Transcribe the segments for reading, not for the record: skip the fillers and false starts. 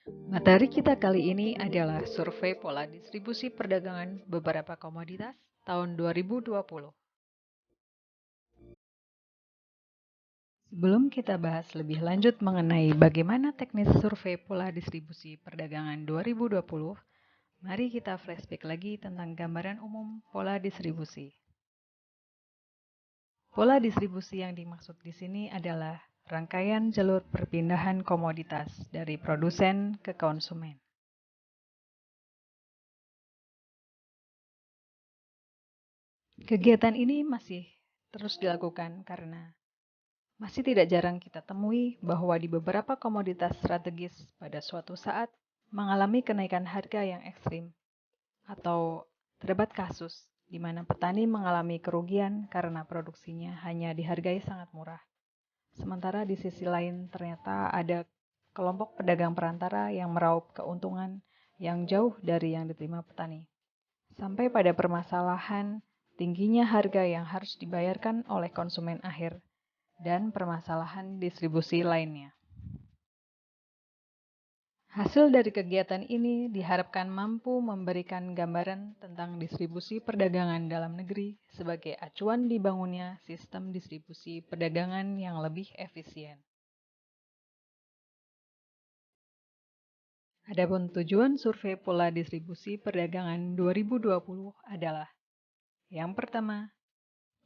Materi kita kali ini adalah survei pola distribusi perdagangan beberapa komoditas tahun 2020. Sebelum kita bahas lebih lanjut mengenai bagaimana teknis survei pola distribusi perdagangan 2020, mari kita flashback lagi tentang gambaran umum pola distribusi. Pola distribusi yang dimaksud di sini adalah rangkaian jalur perpindahan komoditas dari produsen ke konsumen. Kegiatan ini masih terus dilakukan karena masih tidak jarang kita temui bahwa di beberapa komoditas strategis pada suatu saat mengalami kenaikan harga yang ekstrim, atau terdapat kasus di mana petani mengalami kerugian karena produksinya hanya dihargai sangat murah. Sementara di sisi lain ternyata ada kelompok pedagang perantara yang meraup keuntungan yang jauh dari yang diterima petani. Sampai pada permasalahan tingginya harga yang harus dibayarkan oleh konsumen akhir dan permasalahan distribusi lainnya. Hasil dari kegiatan ini diharapkan mampu memberikan gambaran tentang distribusi perdagangan dalam negeri sebagai acuan dibangunnya sistem distribusi perdagangan yang lebih efisien. Adapun tujuan survei pola distribusi perdagangan 2020 adalah: yang pertama,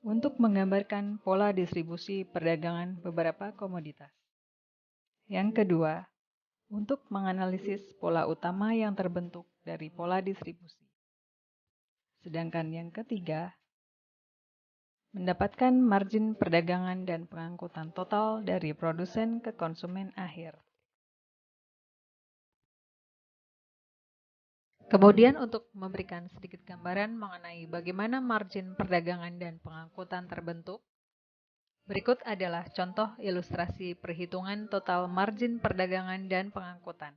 untuk menggambarkan pola distribusi perdagangan beberapa komoditas. Yang kedua, untuk menganalisis pola utama yang terbentuk dari pola distribusi. Sedangkan yang ketiga, mendapatkan margin perdagangan dan pengangkutan total dari produsen ke konsumen akhir. Kemudian untuk memberikan sedikit gambaran mengenai bagaimana margin perdagangan dan pengangkutan terbentuk, berikut adalah contoh ilustrasi perhitungan total margin perdagangan dan pengangkutan.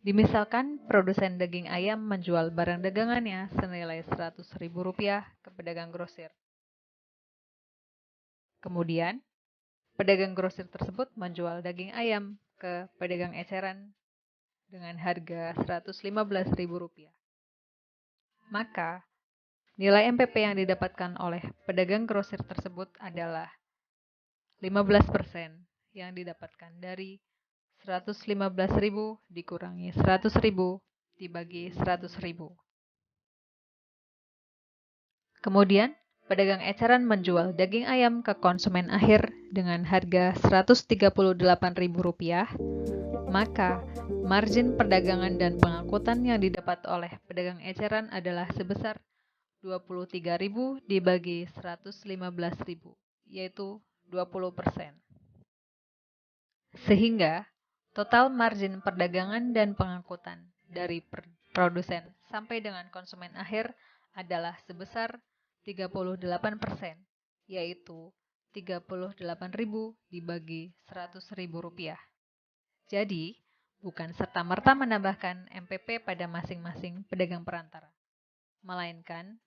Dimisalkan produsen daging ayam menjual barang dagangannya senilai Rp100.000 ke pedagang grosir. Kemudian, pedagang grosir tersebut menjual daging ayam ke pedagang eceran dengan harga Rp115.000. Maka, nilai MPP yang didapatkan oleh pedagang grosir tersebut adalah 15% yang didapatkan dari Rp115.000 dikurangi Rp100.000 dibagi Rp100.000. Kemudian, pedagang eceran menjual daging ayam ke konsumen akhir dengan harga Rp138.000, maka margin perdagangan dan pengangkutan yang didapat oleh pedagang eceran adalah sebesar Rp23.000 dibagi Rp115.000, yaitu 20%. Sehingga total margin perdagangan dan pengangkutan dari produsen sampai dengan konsumen akhir adalah sebesar 38%, yaitu Rp38.000 dibagi Rp100.000. Jadi, bukan serta-merta menambahkan MPP pada masing-masing pedagang perantara, melainkan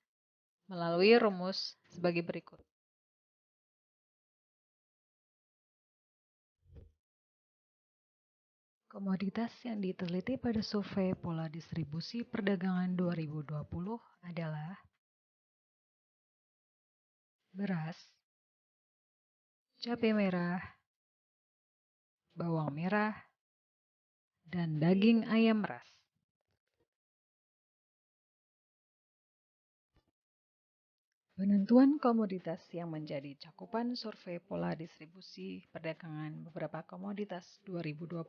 melalui rumus sebagai berikut. Komoditas yang diteliti pada survei pola distribusi perdagangan 2020 adalah beras, cabai merah, bawang merah, dan daging ayam ras. Penentuan komoditas yang menjadi cakupan survei pola distribusi perdagangan beberapa komoditas 2020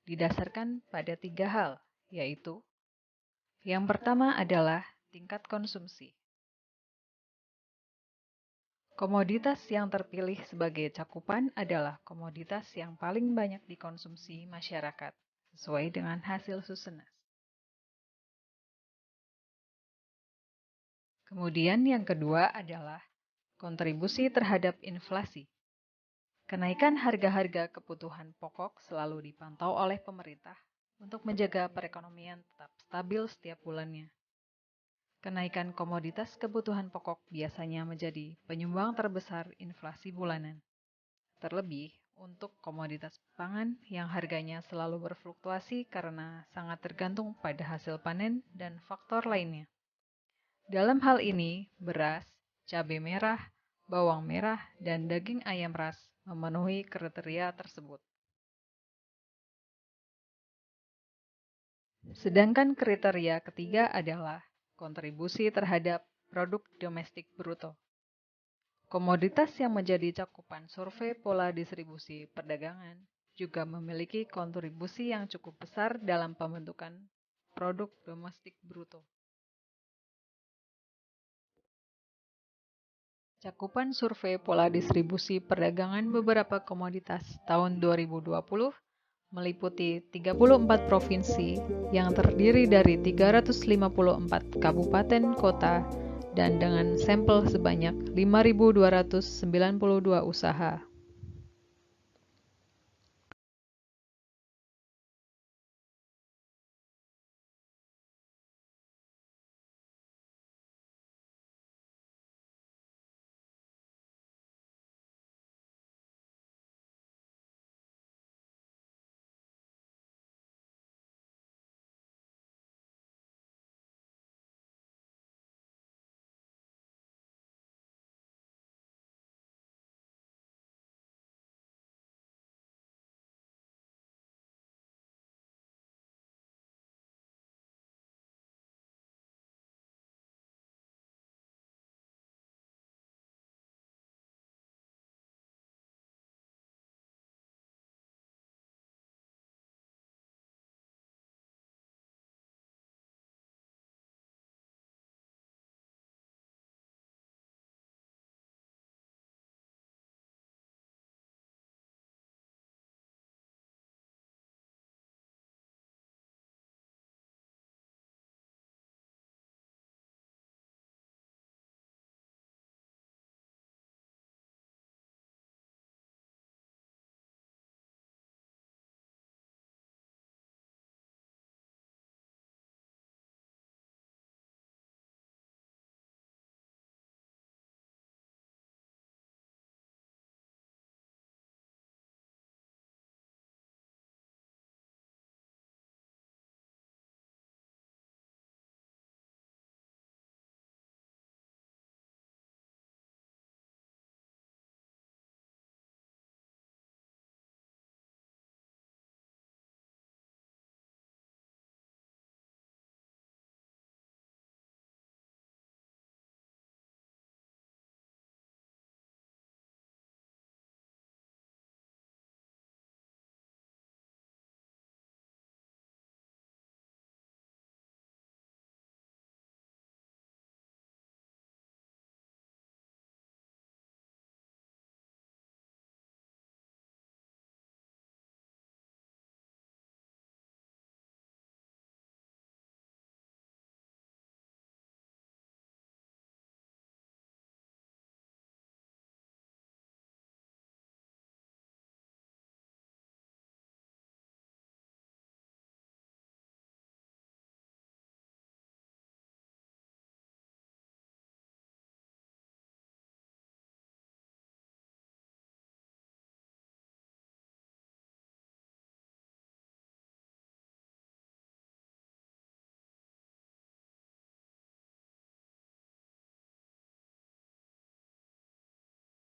didasarkan pada 3 hal, yaitu: yang pertama adalah tingkat konsumsi. Komoditas yang terpilih sebagai cakupan adalah komoditas yang paling banyak dikonsumsi masyarakat, sesuai dengan hasil Susenas. Kemudian yang kedua adalah kontribusi terhadap inflasi. Kenaikan harga-harga kebutuhan pokok selalu dipantau oleh pemerintah untuk menjaga perekonomian tetap stabil setiap bulannya. Kenaikan komoditas kebutuhan pokok biasanya menjadi penyumbang terbesar inflasi bulanan. Terlebih, Untuk komoditas pangan yang harganya selalu berfluktuasi karena sangat tergantung pada hasil panen dan faktor lainnya. Dalam hal ini, beras, cabai merah, bawang merah, dan daging ayam ras memenuhi kriteria tersebut. Sedangkan kriteria ketiga adalah kontribusi terhadap produk domestik bruto. Komoditas yang menjadi cakupan survei pola distribusi perdagangan juga memiliki kontribusi yang cukup besar dalam pembentukan produk domestik bruto. Cakupan survei pola distribusi perdagangan beberapa komoditas tahun 2020 meliputi 34 provinsi yang terdiri dari 354 kabupaten kota dan dengan sampel sebanyak 5.292 usaha.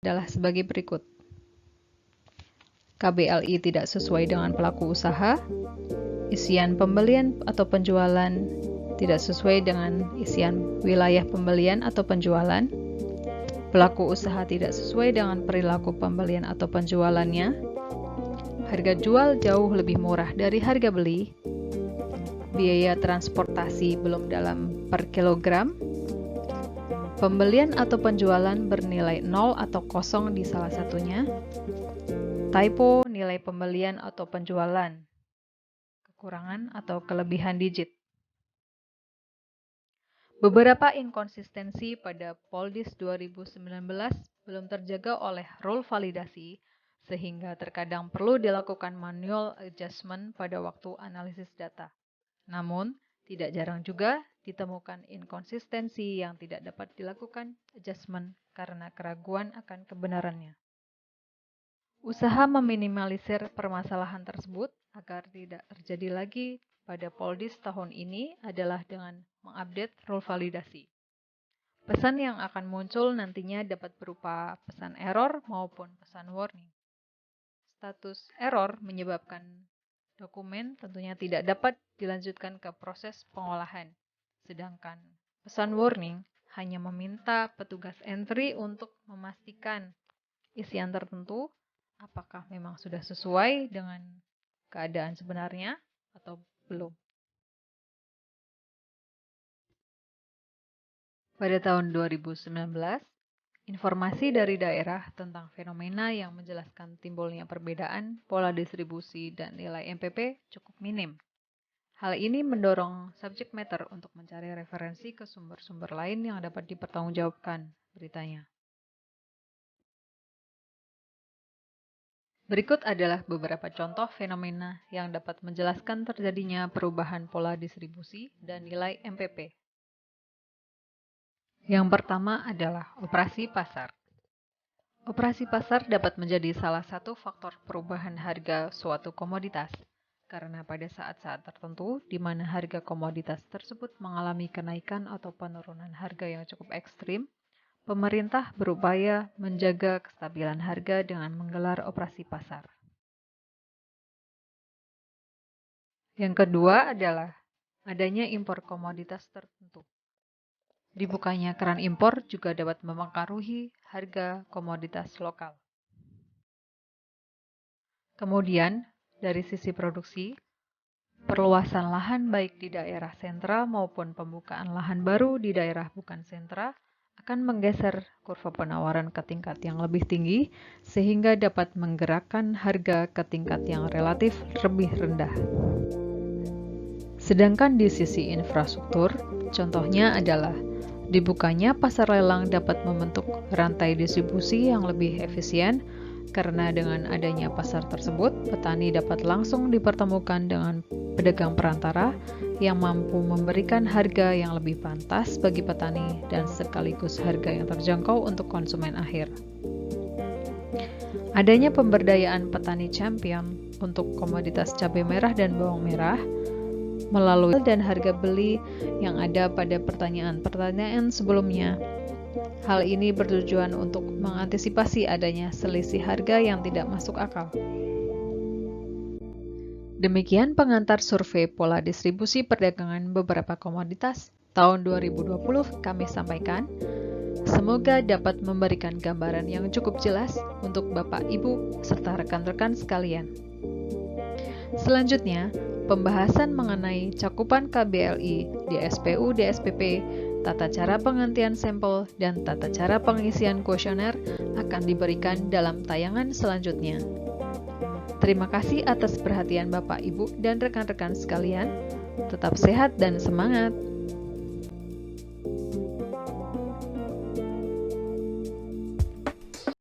Adalah sebagai berikut. KBLI tidak sesuai dengan pelaku usaha, isian pembelian atau penjualan tidak sesuai dengan isian wilayah pembelian atau penjualan, pelaku usaha tidak sesuai dengan perilaku pembelian atau penjualannya, harga jual jauh lebih murah dari harga beli, biaya transportasi belum dalam per kilogram, pembelian atau penjualan bernilai 0 atau kosong di salah satunya, typo nilai pembelian atau penjualan, kekurangan atau kelebihan digit. Beberapa inkonsistensi pada Poldis 2019 belum terjaga oleh rule validasi, sehingga terkadang perlu dilakukan manual adjustment pada waktu analisis data. Namun, tidak jarang juga ditemukan inkonsistensi yang tidak dapat dilakukan adjustment karena keraguan akan kebenarannya. Usaha meminimalisir permasalahan tersebut agar tidak terjadi lagi pada Poldis tahun ini adalah dengan mengupdate rule validasi. Pesan yang akan muncul nantinya dapat berupa pesan error maupun pesan warning. Status error menyebabkan dokumen tentunya tidak dapat dilanjutkan ke proses pengolahan, sedangkan pesan warning hanya meminta petugas entry untuk memastikan isian tertentu apakah memang sudah sesuai dengan keadaan sebenarnya atau belum. Pada tahun 2019, informasi dari daerah tentang fenomena yang menjelaskan timbulnya perbedaan pola distribusi dan nilai MPP cukup minim. Hal ini mendorong subject matter untuk mencari referensi ke sumber-sumber lain yang dapat dipertanggungjawabkan beritanya. Berikut adalah beberapa contoh fenomena yang dapat menjelaskan terjadinya perubahan pola distribusi dan nilai MPP. Yang pertama adalah operasi pasar. Operasi pasar dapat menjadi salah satu faktor perubahan harga suatu komoditas, karena pada saat-saat tertentu di mana harga komoditas tersebut mengalami kenaikan atau penurunan harga yang cukup ekstrim, pemerintah berupaya menjaga kestabilan harga dengan menggelar operasi pasar. Yang kedua adalah adanya impor komoditas tertentu. Dibukanya keran impor juga dapat mempengaruhi harga komoditas lokal. Kemudian, dari sisi produksi, perluasan lahan baik di daerah sentra maupun pembukaan lahan baru di daerah bukan sentra akan menggeser kurva penawaran ke tingkat yang lebih tinggi sehingga dapat menggerakkan harga ke tingkat yang relatif lebih rendah. Sedangkan di sisi infrastruktur, contohnya adalah dibukanya pasar lelang dapat membentuk rantai distribusi yang lebih efisien karena dengan adanya pasar tersebut, petani dapat langsung dipertemukan dengan pedagang perantara yang mampu memberikan harga yang lebih pantas bagi petani dan sekaligus harga yang terjangkau untuk konsumen akhir. Adanya pemberdayaan petani champion untuk komoditas cabai merah dan bawang merah melalui dan harga beli yang ada pada pertanyaan-pertanyaan sebelumnya. Hal ini bertujuan untuk mengantisipasi adanya selisih harga yang tidak masuk akal. Demikian pengantar survei pola distribusi perdagangan beberapa komoditas tahun 2020 kami sampaikan. Semoga dapat memberikan gambaran yang cukup jelas untuk Bapak, Ibu, serta rekan-rekan sekalian. Selanjutnya, pembahasan mengenai cakupan KBLI di SPU DSPP, tata cara pengantian sampel, dan tata cara pengisian kuesioner akan diberikan dalam tayangan selanjutnya. Terima kasih atas perhatian Bapak, Ibu, dan rekan-rekan sekalian. Tetap sehat dan semangat!